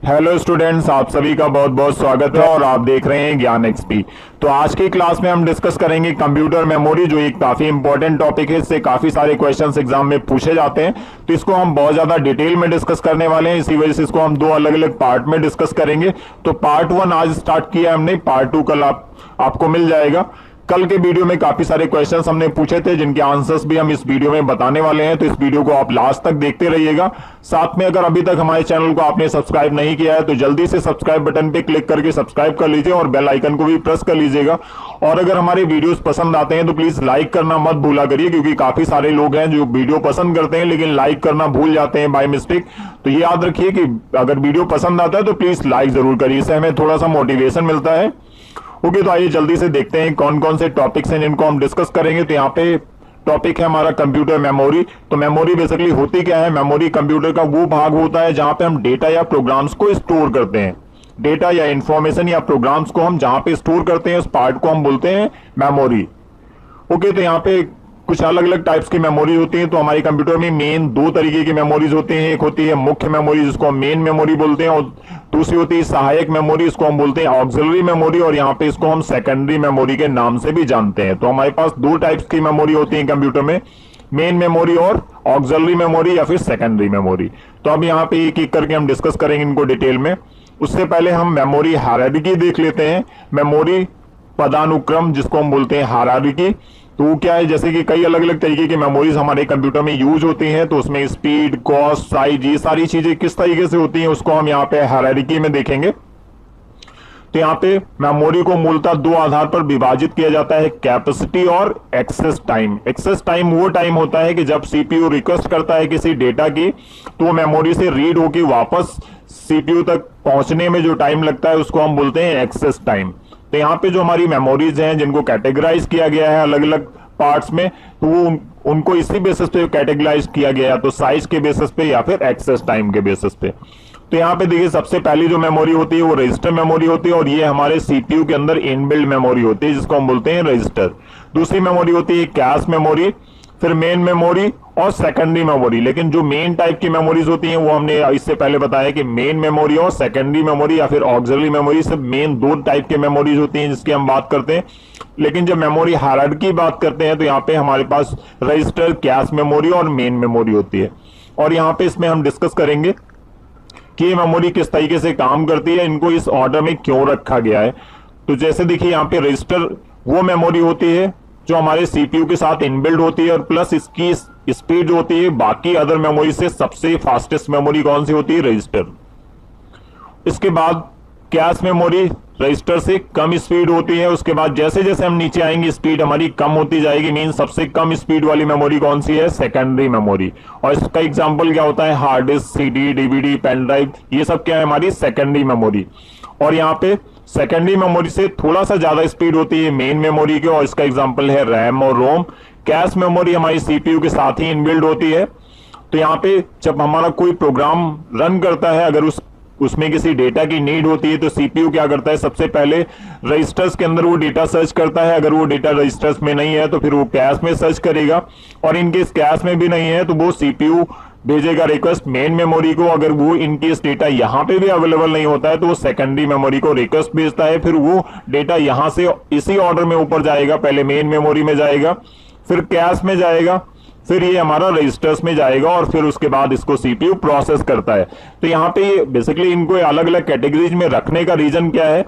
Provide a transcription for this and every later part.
Hello students, आप सभी का बहुत बहुत स्वागत है और आप देख रहे हैं ज्ञान एक्सपी। तो आज की क्लास में हम डिस्कस करेंगे कंप्यूटर मेमोरी, जो एक काफी इंपॉर्टेंट टॉपिक है। इससे काफी सारे क्वेश्चंस एग्जाम में पूछे जाते हैं, तो इसको हम बहुत ज्यादा डिटेल में डिस्कस करने वाले हैं। इसी वजह से इसको हम दो अलग अलग पार्ट में डिस्कस करेंगे। तो पार्ट 1 आज स्टार्ट किया हमने, पार्ट 2 कल आपको मिल जाएगा। कल के वीडियो में काफी सारे क्वेश्चंस हमने पूछे थे, जिनके आंसर्स भी हम इस वीडियो में बताने वाले हैं। तो इस वीडियो को आप लास्ट तक देखते रहिएगा। साथ में अगर अभी तक हमारे चैनल को आपने सब्सक्राइब नहीं किया है तो जल्दी से सब्सक्राइब बटन पे क्लिक करके सब्सक्राइब कर लीजिए और बेल आइकन को भी प्रेस कर लीजिएगा। और अगर हमारे वीडियोस पसंद आते हैं तो प्लीज लाइक करना मत भूला करिए, क्योंकि काफी सारे लोग हैं जो वीडियो पसंद करते हैं लेकिन लाइक करना भूल जाते हैं बाय मिस्टेक। तो ये याद रखिए कि अगर वीडियो पसंद आता है तो प्लीज लाइक जरूर करिए, इससे हमें थोड़ा सा मोटिवेशन मिलता है। ओके, तो आइए जल्दी से देखते हैं कौन कौन से टॉपिक्स हैं जिनको हम डिस्कस करेंगे। तो यहाँ पे टॉपिक है हमारा कंप्यूटर मेमोरी। तो मेमोरी बेसिकली होती क्या है? मेमोरी कंप्यूटर का वो भाग होता है जहां पे हम डेटा या प्रोग्राम्स को स्टोर करते हैं। डेटा या इंफॉर्मेशन या प्रोग्राम्स को हम जहां पे स्टोर करते हैं, उस पार्ट को हम बोलते हैं मेमोरी। ओके, तो यहाँ पे कुछ अलग अलग टाइप्स की मेमोरी होती हैं। तो हमारे कंप्यूटर में मेन दो तरीके की मेमोरीज होती हैं। एक होती है मुख्य मेमोरी, जिसको हम मेन मेमोरी बोलते हैं, और दूसरी होती है सहायक मेमोरी, इसको हम बोलते हैं ऑक्सिलरी मेमोरी, और यहाँ पे इसको हम सेकेंडरी मेमोरी के नाम से भी जानते हैं। तो हमारे पास दो टाइप्स की मेमोरी होती है कंप्यूटर में, मेन मेमोरी और ऑक्सिलरी मेमोरी या फिर सेकेंडरी मेमोरी। तो अब यहाँ पे एक एक करके हम डिस्कस करेंगे इनको डिटेल में। उससे पहले हम मेमोरी हायरार्की देख लेते हैं। मेमोरी पदानुक्रम, जिसको हम बोलते हैं हायरार्की। तो वो क्या है? जैसे कि कई अलग अलग तरीके की मेमोरीज हमारे कंप्यूटर में यूज होती हैं, तो उसमें स्पीड, कॉस्ट, साइज, ये सारी चीजें किस तरीके से होती हैं उसको हम यहाँ पे हायरार्की में देखेंगे। तो यहाँ पे मेमोरी को मूलतः दो आधार पर विभाजित किया जाता है, कैपेसिटी और एक्सेस टाइम। एक्सेस टाइम वो टाइम होता है कि जब सीपीयू रिक्वेस्ट करता है किसी डेटा की, तो वो मेमोरी से रीड होकर वापस सीपीयू तक पहुंचने में जो टाइम लगता है उसको हम बोलते हैं एक्सेस टाइम। तो यहाँ पे जो हमारी मेमोरीज हैं जिनको कैटेगराइज किया गया है अलग अलग पार्ट्स में, तो वो उनको इसी बेसिस पे कैटेगराइज किया गया है, तो साइज के बेसिस पे या फिर एक्सेस टाइम के बेसिस पे। तो यहाँ पे देखिए, सबसे पहली जो मेमोरी होती है वो रजिस्टर मेमोरी होती है, और ये हमारे सीपीयू के अंदर इनबिल्ट मेमोरी होती है, जिसको हम बोलते हैं रजिस्टर। दूसरी मेमोरी होती है कैश मेमोरी, फिर मेन मेमोरी और सेकेंडरी मेमोरी। लेकिन जो मेन टाइप की मेमोरीज होती हैं वो हमने इससे पहले बताया कि मेन मेमोरी और सेकेंडरी मेमोरी या फिर ऑक्सिलरी मेमोरी, सब मेन दो टाइप के मेमोरीज होती हैं जिसकी हम बात करते हैं। लेकिन जब मेमोरी हायरार्की की बात करते हैं तो यहाँ पे हमारे पास रजिस्टर, कैश मेमोरी और मेन मेमोरी होती है। और यहाँ पे इसमें हम डिस्कस करेंगे कि ये मेमोरी किस तरीके से काम करती है, इनको इस ऑर्डर में क्यों रखा गया है। तो जैसे देखिए, यहाँ पे रजिस्टर वो मेमोरी होती है जो हमारे सीपीयू के साथ इनबिल्ड होती है, और प्लस इसकी स्पीड जो होती है बाकी अदर मेमोरी से सबसे फास्टेस्ट मेमोरी कौन सी होती है? रजिस्टर। इसके बाद कैश मेमोरी रजिस्टर से कम स्पीड होती है। उसके बाद जैसे जैसे हम नीचे आएंगे स्पीड हमारी कम होती जाएगी, मीन सबसे कम स्पीड वाली मेमोरी कौन सी है? Secondary memory. और इसका एग्जांपल क्या होता है? Hard disk, CD, DVD, pen drive, ये सब क्या है? हमारी सेकेंडरी मेमोरी। और यहाँ पे सेकेंडरी मेमोरी से थोड़ा सा ज्यादा स्पीड होती है मेन मेमोरी के, और इसका एग्जांपल है रैम और रोम। कैश मेमोरी हमारी सीपीयू के साथ ही इनबिल्ड होती है। तो यहाँ पे जब हमारा कोई प्रोग्राम रन करता है, अगर उसमें किसी डेटा की नीड होती है, तो सीपीयू क्या करता है? सबसे पहले रजिस्टर्स के अंदर वो डेटा सर्च करता है। अगर वो डेटा रजिस्टर्स में नहीं है तो फिर वो कैश में सर्च करेगा, और इनकेस कैश में भी नहीं है तो वो सीपीयू भेजेगा रिक्वेस्ट मेन मेमोरी को। अगर वो इनकेस डेटा यहाँ पे भी अवेलेबल नहीं होता है तो वो सेकेंडरी मेमोरी को रिक्वेस्ट भेजता है। फिर वो डेटा यहाँ से इसी ऑर्डर में ऊपर जाएगा, पहले मेन मेमोरी में जाएगा, फिर कैश में जाएगा, फिर ये हमारा रजिस्टर्स में जाएगा, और फिर उसके बाद इसको सीपीयू प्रोसेस करता है। तो यहाँ पे बेसिकली इनको अलग अलग कैटेगरीज में रखने का रीजन क्या है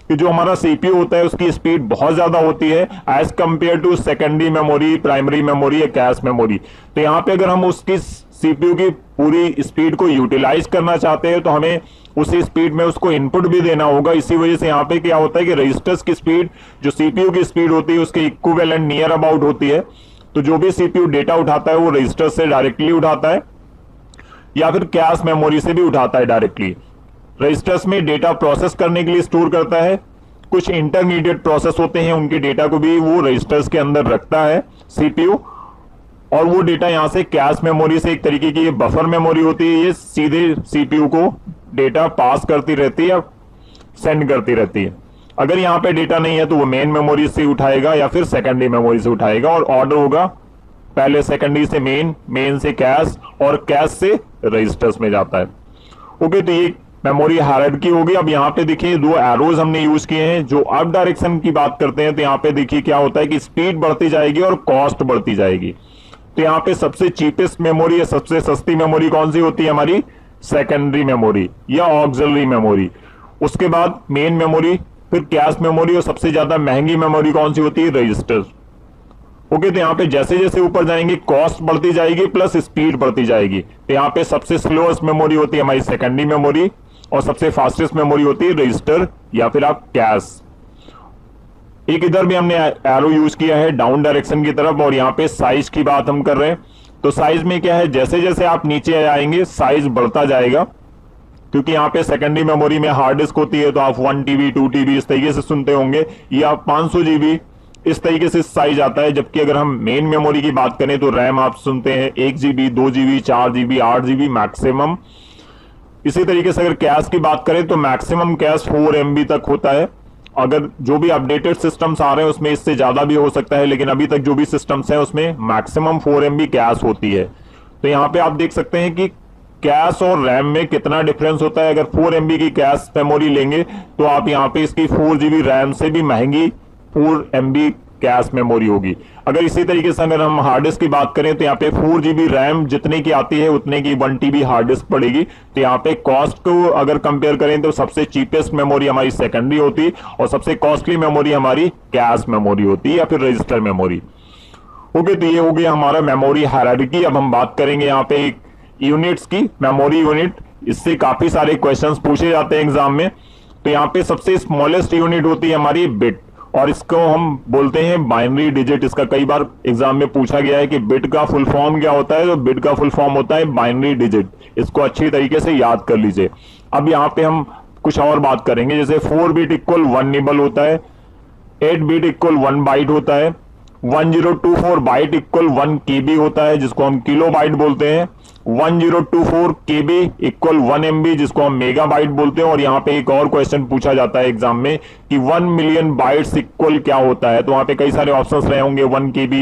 कि जो हमारा सीपीयू होता है उसकी स्पीड बहुत ज्यादा होती है as compare to secondary memory, primary memory या कैश मेमोरी। तो यहाँ पे अगर हम उसकी सीपीयू की पूरी स्पीड को यूटिलाइज करना चाहते हैं तो हमें उसी स्पीड में उसको इनपुट भी देना होगा। इसी वजह से यहाँ पे क्या होता है कि रजिस्टर्स की स्पीड जो सीपीयू की स्पीड होती है उसके इक्विवेलेंट नियर अबाउट होती है। तो जो भी सीपीयू डेटा उठाता है वो रजिस्टर से डायरेक्टली उठाता है या फिर कैश मेमोरी से भी उठाता है डायरेक्टली। रजिस्टर्स में डेटा प्रोसेस करने के लिए स्टोर करता है, कुछ इंटरमीडिएट प्रोसेस होते हैं उनके डेटा को भी वो रजिस्टर्स के अंदर रखता है सीपीयू, और वो डेटा यहां से कैश मेमोरी से, एक तरीके की ये बफर मेमोरी होती है, ये सीधे सीपीयू को डेटा पास करती रहती है या सेंड करती रहती है। अगर यहाँ पे डेटा नहीं है तो वो मेन मेमोरी से उठाएगा या फिर सेकेंडरी मेमोरी से उठाएगा, और ऑर्डर होगा पहले सेकेंडरी से मेन, मेन से कैश, और कैश से रजिस्टर्स में जाता है। ओके, तो ये मेमोरी हायरार्की होगी। अब यहाँ पे देखिए दो एरोज हमने यूज किए हैं जो अप डायरेक्शन की बात करते हैं, तो यहाँ पे देखिए क्या होता है कि स्पीड बढ़ती जाएगी और कॉस्ट बढ़ती जाएगी। तो यहाँ पे सबसे चीपेस्ट मेमोरी या सबसे सस्ती मेमोरी कौन सी होती है हमारी? सेकेंडरी मेमोरी या ऑक्सिलरी मेमोरी। उसके बाद मेन मेमोरी, फिर कैश मेमोरी, और सबसे ज्यादा महंगी मेमोरी कौन सी होती है? रजिस्टर। ओके, तो यहाँ पे जैसे जैसे ऊपर जाएंगे कॉस्ट बढ़ती जाएगी प्लस स्पीड बढ़ती जाएगी। तो यहाँ पे सबसे स्लोएस्ट मेमोरी होती है हमारी सेकेंडरी मेमोरी और सबसे फास्टेस्ट मेमोरी होती है रजिस्टर या फिर आप कैश। एक इधर भी हमने एरो यूज किया है डाउन डायरेक्शन की तरफ, और यहाँ पे साइज की बात हम कर रहे हैं। तो साइज में क्या है, जैसे जैसे आप नीचे आएंगे साइज बढ़ता जाएगा, क्योंकि यहाँ पे सेकेंडरी मेमोरी में हार्ड डिस्क होती है, तो आप 1 TB 2 TB इस तरीके से सुनते होंगे, या 500 GB इस तरीके से साइज आता है। जबकि अगर हम मेन मेमोरी की बात करें तो रैम आप सुनते हैं 1 GB 2 GB 4 GB 8 GB maximum. इसी तरीके से अगर कैश की बात करें तो मैक्सिमम कैश 4 MB तक होता है। अगर जो भी अपडेटेड सिस्टम्स आ रहे हैं उसमें इससे ज्यादा भी हो सकता है, लेकिन अभी तक जो भी सिस्टम्स हैं उसमें मैक्सिमम 4 MB कैश होती है। तो यहाँ पे आप देख सकते हैं कि कैश और रैम में कितना डिफरेंस होता है। अगर 4 MB की कैश मेमोरी लेंगे तो आप यहाँ पे इसकी 4 GB रैम से भी महंगी 4 MB कैश मेमोरी होगी। अगर इसी तरीके से अगर हम हार्ड डिस्क की बात करें तो यहाँ पे 4 GB रैम जितने की आती है उतने की 1 TB हार्ड डिस्क पड़ेगी। तो यहाँ पे कॉस्ट को अगर कंपेयर करें तो सबसे चीपेस्ट मेमोरी हमारी सेकेंडरी होती और सबसे कॉस्टली मेमोरी हमारी कैश मेमोरी होती या फिर रजिस्टर मेमोरी। ओके, तो ये हो गया हमारा मेमोरी हायरार्की। अब हम बात करेंगे यहाँ पे यूनिट्स की, मेमोरी यूनिट। इससे काफी सारे क्वेश्चंस पूछे जाते हैं एग्जाम में। तो यहाँ पे सबसे स्मॉलेस्ट यूनिट होती है हमारी बिट, और इसको हम बोलते हैं बाइनरी डिजिट। इसका कई बार एग्जाम में पूछा गया है कि बिट का फुल फॉर्म क्या होता है, तो बिट का फुल फॉर्म होता है बाइनरी डिजिट। इसको अच्छी तरीके से याद कर लीजिए। अब यहाँ पे हम कुछ और बात करेंगे, जैसे 4 बिट इक्वल 1 निबल होता है, 8 बिट इक्वल 1 बाइट होता है, 1024 बाइट इक्वल 1 KB होता है जिसको हम किलो बाइट बोलते हैं, 1024 KB इक्वल 1 MB जिसको हम मेगा बाइट बोलते हैं। और यहाँ पे एक और क्वेश्चन पूछा जाता है एग्जाम में कि 1 मिलियन बाइट्स इक्वल क्या होता है। तो वहां पे कई सारे ऑप्शंस रहे होंगे, 1 KB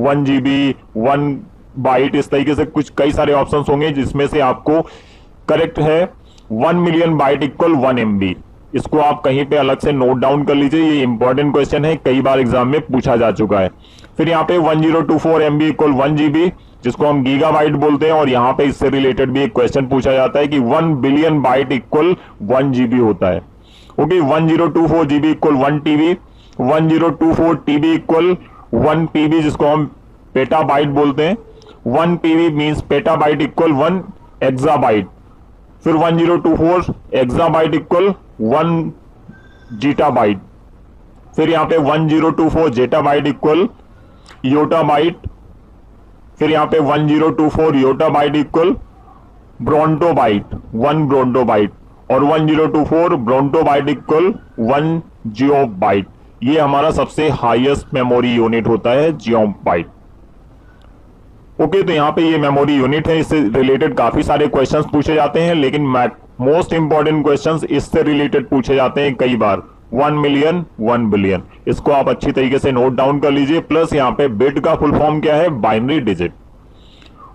1 GB 1 बाइट, इस तरीके से कुछ कई सारे ऑप्शंस होंगे जिसमें से आपको करेक्ट है 1 मिलियन बाइट इक्वल 1 MB। इसको आप कहीं पे अलग से नोट डाउन कर लीजिए, ये इंपॉर्टेंट क्वेश्चन है, कई बार एग्जाम में पूछा जा चुका है। फिर यहाँ पे 1024 MB इक्वल 1 GB जिसको हम गीगाबाइट बोलते हैं, और यहाँ पे इससे रिलेटेड भी एक क्वेश्चन पूछा जाता है कि 1 बिलियन बाइट इक्वल 1 GB होता है। Okay, 1024 GB equal 1 TB, 1024 TB equal 1 PB जिसको हम पेटाबाइट बोलते हैं, 1 PB means petabyte equal 1 exabyte. फिर 1024 एक्साबाइट इक्वल 1 जीटाबाइट। फिर यहाँ पे 1024 जेटाबाइट इक्वल योटाबाइट। फिर यहाँ पे 1024 योटाबाइट इक्वल ब्रोंटोबाइट, 1 ब्रोंटोबाइट, और 1024 ब्रोंटोबाइट इक्वल 1 जियोबाइट। ये हमारा सबसे हाईएस्ट मेमोरी यूनिट होता है, जियोबाइट। ओके, तो यहाँ पे ये मेमोरी यूनिट है, इससे रिलेटेड काफी सारे क्वेश्चंस पूछे जाते हैं, लेकिन मोस्ट इंपॉर्टेंट क्वेश्चंस इससे रिलेटेड पूछे जाते हैं कई बार। 1 मिलियन 1 बिलियन, इसको आप अच्छी तरीके से नोट डाउन कर लीजिए। प्लस यहाँ पे बिट का फुल फॉर्म क्या है, बाइनरी डिजिट।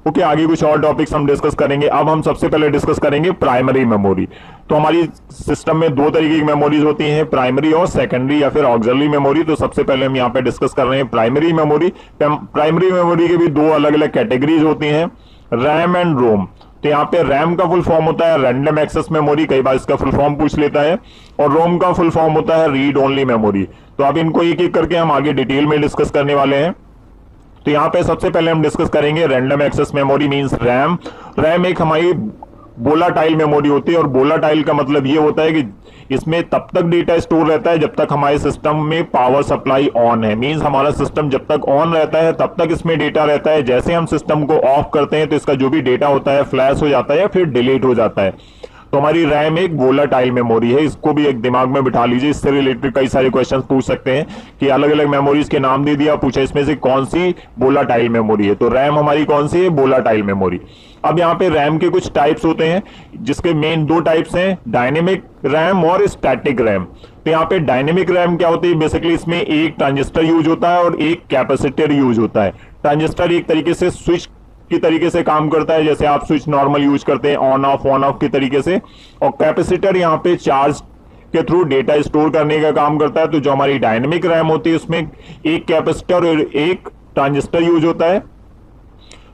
ओके, आगे कुछ और टॉपिक्स हम डिस्कस करेंगे। अब हम सबसे पहले डिस्कस करेंगे प्राइमरी मेमोरी। तो हमारी सिस्टम में दो तरीके की मेमोरीज होती हैं, प्राइमरी और सेकेंडरी या फिर ऑक्सिलरी मेमोरी। तो सबसे पहले हम यहाँ पे डिस्कस कर रहे हैं प्राइमरी मेमोरी। प्राइमरी मेमोरी के भी दो अलग अलग कैटेगरीज होती हैं, रैम एंड रोम। तो यहाँ पे रैम का फुल फॉर्म होता है रैंडम एक्सेस मेमोरी, कई बार इसका फुल फॉर्म पूछ लेता है, और रोम का फुल फॉर्म होता है रीड ओनली मेमोरी। तो अब इनको एक एक करके हम आगे डिटेल में डिस्कस करने वाले हैं। तो यहाँ पे सबसे पहले हम डिस्कस करेंगे random access memory means RAM. RAM एक हमारी वोलाटाइल मेमोरी होती है, और वोलाटाइल का मतलब ये होता है कि इसमें तब तक डेटा स्टोर रहता है जब तक हमारे सिस्टम में पावर सप्लाई ऑन है। मींस हमारा सिस्टम जब तक ऑन रहता है तब तक इसमें डेटा रहता है। जैसे हम सिस्टम को ऑफ करते हैं तो इसका जो भी डेटा होता है फ्लैश हो जाता है या फिर डिलीट हो जाता है। तो हमारी रैम एक वोलाटाइल मेमोरी है, इसको भी एक दिमाग में बिठा लीजिए। इससे रिलेटेड कई सारे क्वेश्चंस पूछ सकते हैं कि अलग अलग मेमोरीज के नाम दे दिया, पूछा इसमें से कौन सी वोलाटाइल मेमोरी है। तो रैम हमारी कौन सी है, वोलाटाइल मेमोरी। अब यहाँ पे रैम के कुछ टाइप्स होते हैं, जिसके मेन दो टाइप्स हैं, डायनेमिक रैम और स्टैटिक रैम। तो यहाँ पे डायनेमिक रैम क्या होती है, बेसिकली इसमें एक ट्रांजिस्टर यूज होता है और एक कैपेसिटर यूज होता है। ट्रांजिस्टर एक तरीके से स्विच की तरीके से काम करता है, जैसे आप स्विच नॉर्मल यूज करते हैं ऑन ऑफ की तरीके से। और कैपेसिटर यहाँ पे चार्ज के थ्रू डेटा स्टोर करने का काम करता है। तो जो हमारी डायनेमिक रैम होती है उसमें एक कैपेसिटर और एक ट्रांजिस्टर यूज होता है।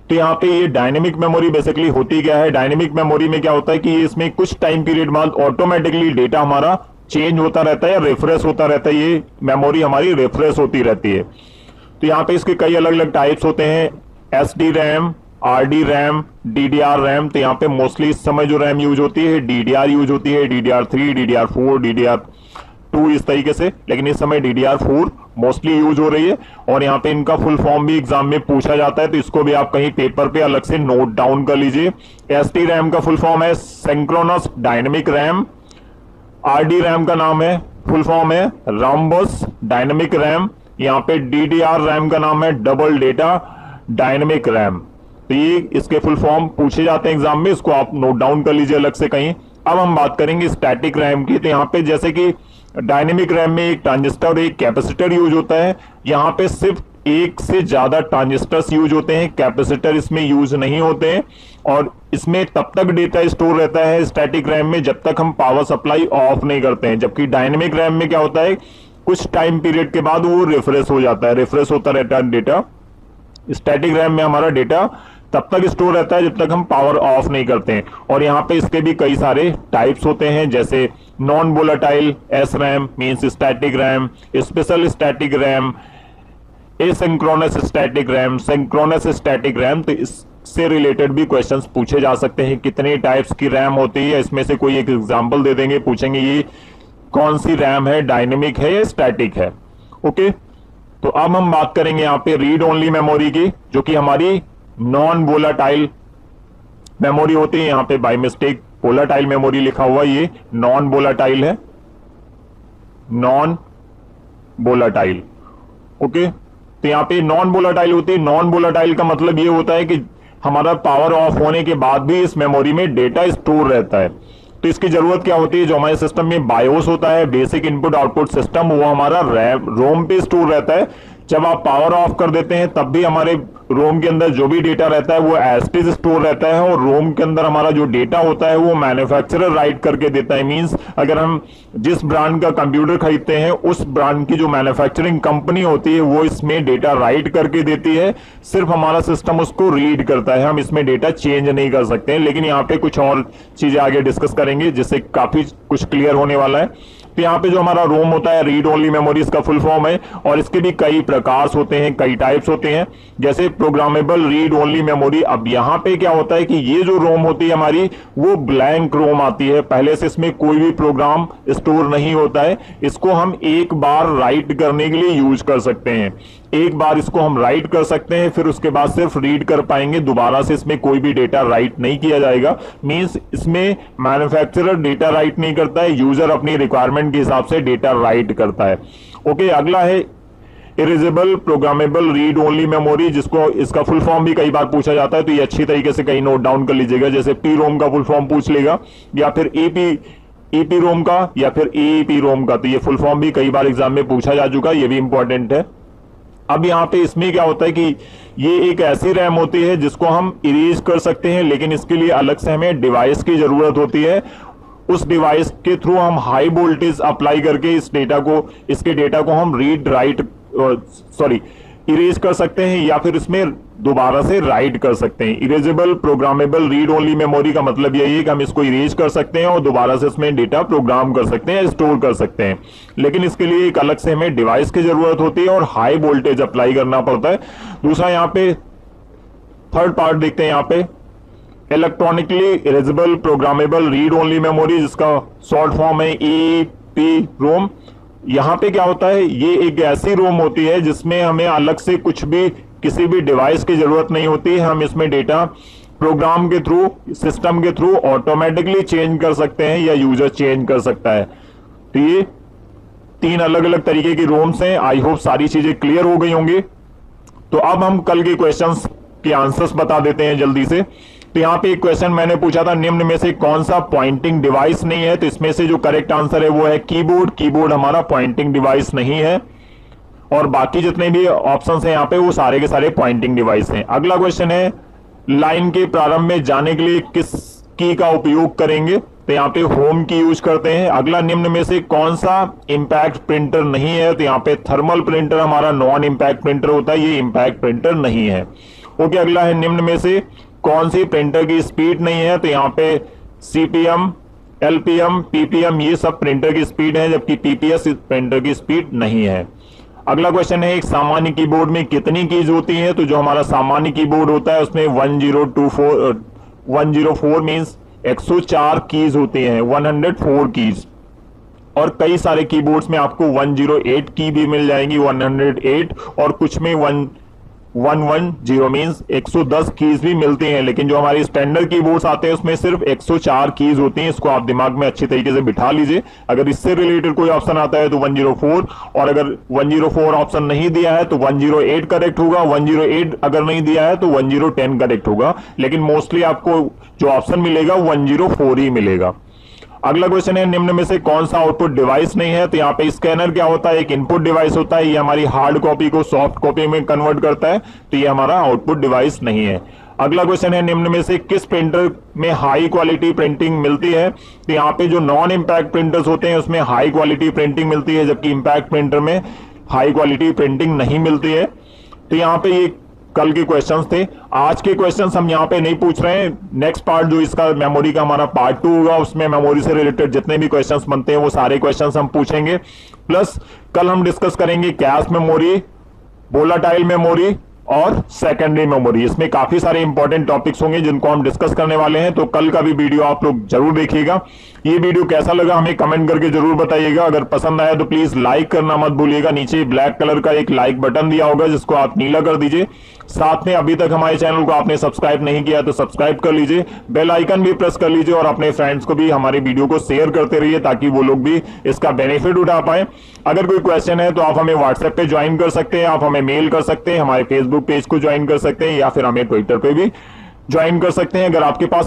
तो यहाँ पे ये डायनेमिक मेमोरी बेसिकली होती क्या है, डायनेमिक मेमोरी में क्या होता है कि इसमें कुछ टाइम पीरियड बाद ऑटोमेटिकली डेटा हमारा चेंज होता रहता है या रिफ्रेश होता रहता है, ये मेमोरी हमारी रिफ्रेश होती रहती है। तो यहाँ पे इसके कई अलग अलग टाइप्स होते हैं, SD RAM, RD RAM, DDR RAM. तो यहाँ पे मोस्टली इस समय जो रैम यूज होती है DDR यूज होती है, DDR3, DDR4, DDR2 इस तरीके से, लेकिन इस समय DDR4 मोस्टली यूज हो रही है। और यहाँ पे इनका फुल फॉर्म भी एग्जाम में पूछा जाता है, तो इसको भी आप कहीं पेपर पे अलग से नोट डाउन कर लीजिए। SD रैम का फुल फॉर्म है synchronous dynamic RAM. RD RAM का नाम है, फुल फॉर्म है रॉम्बस डायनेमिक रैम। यहाँ पे DDR रैम का नाम है डबल डेटा डायनेमिक रैम। तो ये इसके फुल फॉर्म पूछे जाते हैं एग्जाम में, इसको आप नोट डाउन कर लीजिए अलग से कहीं। अब हम बात करेंगे स्टैटिक रैम की। तो यहाँ पे जैसे कि डायनेमिक रैम में एक ट्रांजिस्टर और एक कैपेसिटर यूज होता है, यहाँ पे सिर्फ एक से ज्यादा ट्रांजिस्टर्स यूज होते हैं, कैपेसिटर इसमें यूज नहीं होते हैं। और इसमें तब तक डेटा स्टोर रहता है स्टैटिक रैम में जब तक हम पावर सप्लाई ऑफ नहीं करते हैं, जबकि डायनेमिक रैम में क्या होता है कुछ टाइम पीरियड के बाद वो रिफ्रेश हो जाता है, रिफ्रेश होता रहता है डेटा। स्टैटिक रैम में हमारा डेटा तब तक स्टोर रहता है जब तक हम पावर ऑफ नहीं करते हैं। और यहाँ पे इसके भी कई सारे टाइप्स होते हैं, जैसे non volatile SRAM means static RAM, special static RAM, asynchronous static RAM, synchronous static RAM. तो इससे रिलेटेड भी क्वेश्चंस पूछे जा सकते हैं, कितने टाइप्स की रैम होती है, इसमें से कोई एक एग्जांपल दे देंगे, पूछेंगे ये कौन सी रैम है, डायनेमिक है या स्टैटिक है। ओके, तो अब हम बात करेंगे यहाँ पे रीड ओनली मेमोरी की, जो कि हमारी नॉन वोलेटाइल मेमोरी होती है। यहाँ पे बाय मिस्टेक वोलेटाइल मेमोरी लिखा हुआ, ये नॉन वोलेटाइल है, नॉन वोलेटाइल। ओके, तो यहाँ पे नॉन वोलेटाइल होती है। नॉन वोलेटाइल का मतलब ये होता है कि हमारा पावर ऑफ होने के बाद भी इस मेमोरी में डेटा स्टोर रहता है। तो इसकी जरूरत क्या होती है, जो हमारे सिस्टम में बायोस होता है, बेसिक इनपुट आउटपुट सिस्टम, वो हमारा रोम पे स्टोर रहता है। जब आप पावर ऑफ कर देते हैं तब भी हमारे रोम के अंदर जो भी डेटा रहता है वो एज इट इज स्टोर रहता है। और रोम के अंदर हमारा जो डेटा होता है वो मैन्युफैक्चरर राइट करके देता है। मींस अगर हम जिस ब्रांड का कंप्यूटर खरीदते हैं उस ब्रांड की जो मैन्युफैक्चरिंग कंपनी होती है वो इसमें डेटा राइट करके देती है, सिर्फ हमारा सिस्टम उसको रीड करता है, हम इसमें डेटा चेंज नहीं कर सकते हैं। लेकिन यहाँ पे कुछ और चीजें आगे डिस्कस करेंगे जिससे काफी कुछ क्लियर होने वाला है। तो यहाँ पे जो हमारा रोम होता है रीड ओनली मेमोरी इसका फुल फॉर्म है, और इसके भी कई प्रकार होते हैं, कई टाइप्स होते हैं, जैसे प्रोग्रामेबल रीड ओनली मेमोरी। अब यहाँ पे क्या होता है कि ये जो रोम होती है हमारी वो ब्लैंक रोम आती है, पहले से इसमें कोई भी प्रोग्राम स्टोर नहीं होता है। इसको हम एक बार राइट करने के लिए यूज कर सकते हैं, एक बार इसको हम राइट कर सकते हैं, फिर उसके बाद सिर्फ रीड कर पाएंगे, दोबारा से इसमें कोई भी डेटा राइट नहीं किया जाएगा। मींस इसमें मैन्युफैक्चरर डेटा राइट नहीं करता है, यूजर अपनी रिक्वायरमेंट के हिसाब से डेटा राइट करता है। ओके, अगला है erasable programmable read only memory, जिसको इसका फुल फॉर्म भी कई बार पूछा जाता है, तो ये अच्छी तरीके से कहीं नोट डाउन कर लीजिएगा। जैसे PROM का फुल फॉर्म पूछ लेगा, या फिर EPROM का, या फिर EEPROM का। तो ये फुल फॉर्म भी कई बार एग्जाम में पूछा जा चुका है, ये भी इंपॉर्टेंट है। अब यहाँ पे इसमें क्या होता है कि ये एक ऐसी रैम होती है जिसको हम इरेज कर सकते हैं, लेकिन इसके लिए अलग से हमें डिवाइस की जरूरत होती है। उस डिवाइस के थ्रू हम हाई वोल्टेज अप्लाई करके इसके डेटा को हम इरेज कर सकते हैं, या फिर इसमें दोबारा से राइट कर सकते हैं। Erasable programmable read only memory का मतलब यही है कि हम इसको इरेज कर सकते हैं और दोबारा से इसमें डेटा प्रोग्राम कर सकते हैं, स्टोर कर सकते हैं, लेकिन इसके लिए एक अलग से हमें डिवाइस की जरूरत होती है और हाई वोल्टेज अप्लाई करना पड़ता है। दूसरा यहाँ पे थर्ड पार्ट देखते हैं, यहाँ पे electronically erasable programmable read only memory, जिसका शॉर्ट फॉर्म है EEPROM। यहाँ पे क्या होता है, ये एक ऐसी रोम होती है जिसमें हमें अलग से कुछ भी किसी भी डिवाइस की जरूरत नहीं होती है, हम इसमें डेटा प्रोग्राम के थ्रू, सिस्टम के थ्रू ऑटोमेटिकली चेंज कर सकते हैं या यूजर चेंज कर सकता है। तो ये तीन अलग अलग तरीके की रोम्स हैं। आई होप सारी चीजें क्लियर हो गई होंगी। तो अब हम कल के क्वेश्चंस के आंसर्स बता देते हैं जल्दी से। तो यहाँ पे एक क्वेश्चन मैंने पूछा था, निम्न में से कौन सा पॉइंटिंग डिवाइस नहीं है। तो इसमें से जो करेक्ट आंसर है वो है कीबोर्ड। कीबोर्ड हमारा पॉइंटिंग डिवाइस नहीं है, और बाकी जितने भी ऑप्शंस हैं यहाँ पे वो सारे के सारे पॉइंटिंग डिवाइस हैं। अगला क्वेश्चन है लाइन के प्रारंभ में जाने के लिए किस की का उपयोग करेंगे? तो यहाँ पे होम की यूज करते हैं। अगला, निम्न में से कौन सा इंपैक्ट प्रिंटर नहीं है? तो यहाँ पे थर्मल प्रिंटर हमारा नॉन इंपैक्ट प्रिंटर होता है, ये इंपैक्ट प्रिंटर नहीं है। ओके, अगला है, निम्न में से कौन सी प्रिंटर की स्पीड नहीं है? तो यहाँ पे सीपीएम, एलपीएम, पीपीएम ये सब प्रिंटर की स्पीड है, जबकि पीपीएस प्रिंटर की स्पीड नहीं है। अगला क्वेश्चन है, एक सामान्य कीबोर्ड में कितनी कीज होती हैं? तो जो हमारा सामान्य कीबोर्ड होता है उसमें 104 मींस 104 कीज होती हैं, 104 कीज। और कई सारे कीबोर्ड्स में आपको 108 की भी मिल जाएंगी, 108, और कुछ में 110 मींस 110 कीज भी मिलती हैं। लेकिन जो हमारी स्टैंडर्ड कीबोर्ड्स आते हैं उसमें सिर्फ 104 कीज होती हैं। इसको आप दिमाग में अच्छी तरीके से बिठा लीजिए। अगर इससे रिलेटेड कोई ऑप्शन आता है तो 104, और अगर 104 ऑप्शन नहीं दिया है तो 108 करेक्ट होगा, 108 अगर नहीं दिया है तो 1010 करेक्ट होगा। लेकिन मोस्टली आपको जो ऑप्शन मिलेगा 104 ही मिलेगा। अगला क्वेश्चन है, निम्न में से कौन सा आउटपुट डिवाइस नहीं है? तो यहाँ पे स्कैनर क्या होता है? एक इनपुट डिवाइस होता है, ये हमारी हार्ड कॉपी को सॉफ्ट कॉपी में कन्वर्ट करता है, तो ये हमारा आउटपुट डिवाइस नहीं है। अगला क्वेश्चन है, निम्न में से किस प्रिंटर में हाई क्वालिटी प्रिंटिंग मिलती है? तो यहाँ पे जो नॉन इंपैक्ट प्रिंटर्स होते हैं उसमें हाई क्वालिटी प्रिंटिंग मिलती है, जबकि इंपैक्ट प्रिंटर में हाई क्वालिटी प्रिंटिंग नहीं मिलती है। तो यहाँ पे ये कल के क्वेश्चंस थे। आज के क्वेश्चंस हम यहाँ पे नहीं पूछ रहे हैं। नेक्स्ट पार्ट जो इसका मेमोरी का हमारा पार्ट 2 होगा, उसमें मेमोरी से रिलेटेड जितने भी क्वेश्चंस बनते हैं वो सारे क्वेश्चंस हम पूछेंगे। प्लस कल हम डिस्कस करेंगे कैश मेमोरी, वोलाटाइल मेमोरी और सेकेंडरी मेमोरी। इसमें काफी सारे इंपॉर्टेंट टॉपिक्स होंगे जिनको हम डिस्कस करने वाले हैं, तो कल का भी वीडियो आप लोग जरूर देखिएगा। ये वीडियो कैसा लगा हमें कमेंट करके जरूर बताइएगा। अगर पसंद आया तो प्लीज लाइक करना मत भूलिएगा। नीचे ब्लैक कलर का एक लाइक बटन दिया होगा जिसको आप नीला कर दीजिए। साथ में अभी तक हमारे चैनल को आपने सब्सक्राइब नहीं किया तो सब्सक्राइब कर लीजिए, बेल आइकन भी प्रेस कर लीजिए, और अपने फ्रेंड्स को भी हमारी वीडियो को शेयर करते रहिए ताकि वो लोग भी इसका बेनिफिट उठा पाए। अगर कोई क्वेश्चन है तो आप हमें व्हाट्सएप पे ज्वाइन कर सकते हैं, आप हमें मेल कर सकते हैं, हमारे फेसबुक पेज को ज्वाइन कर सकते हैं, या फिर हमें ट्विटर पे भी ज्वाइन कर सकते हैं। अगर आपके पास